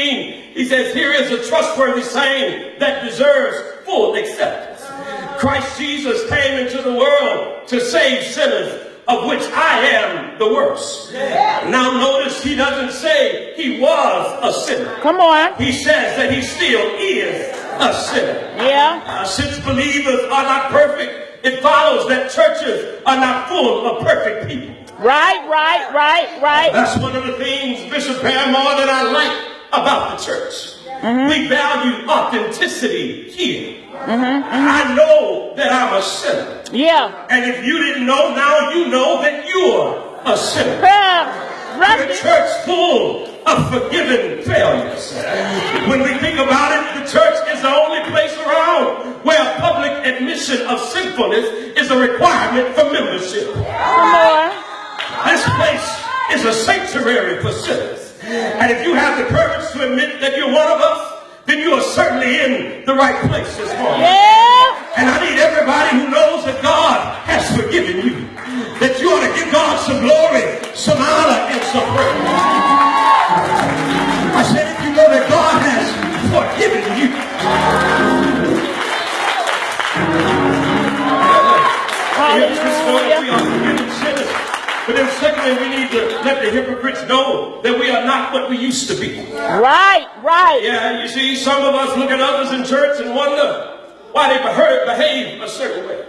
17, he says, here is a trustworthy saying that deserves full acceptance. Christ Jesus came into the world to save sinners, of which I am the worst. Now notice he doesn't say he was a sinner. Come on. He says that he still is a sinner. Yeah. Since believers are not perfect, it follows that churches are not full of perfect people. Right. That's one of the things, Bishop Paramore, that I like about the church. We value authenticity here. I know that I'm a sinner. Yeah. And if you didn't know, now you know that you're a sinner. Right. We're a church full of forgiven failures. When we think about it, the church is the only place around where public admission of sinfulness is a requirement for membership. Come on. This place is a sanctuary for sinners. And if you have the courage to admit that you're one of us, then you are certainly in the right place this morning. Yeah. And I need everybody who knows that God has forgiven you, that you ought to give God some glory, some honor, and some praise. I said, if you know that God has forgiven you. Hallelujah. We are forgiven sinners. But then secondly, we need to let the hypocrites know that we are not what we used to be. Right. Yeah, you see, some of us look at others in church and wonder why they behave a certain way.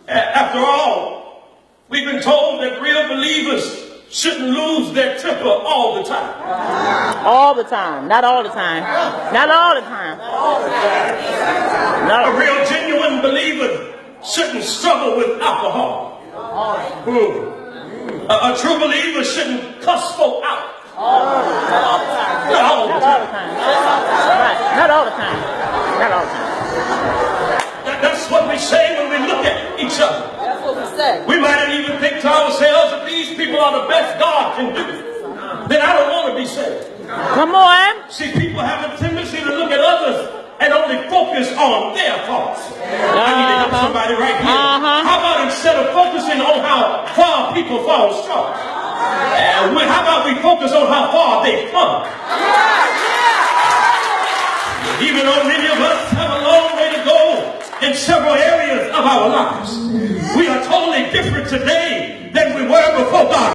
After all, we've been told that real believers shouldn't lose their temper all the time. All the time. Not all the time. Not all the time. A real genuine believer shouldn't struggle with alcohol. A true believer shouldn't cuss folk out. Not all the time. Right. Not all the time. That's what we say when we look at each other. That's what we say. We might even think to ourselves that these people are the best God can do. Then I don't want to be saved. Come on. See, people have a tendency to look at others and only focus on their faults. I need to help somebody right here. How about instead of focusing on how far people fall short, how about we focus on how far they've come? Even though many of us have a long way to go in several areas of our lives, we are totally different today than we were before God.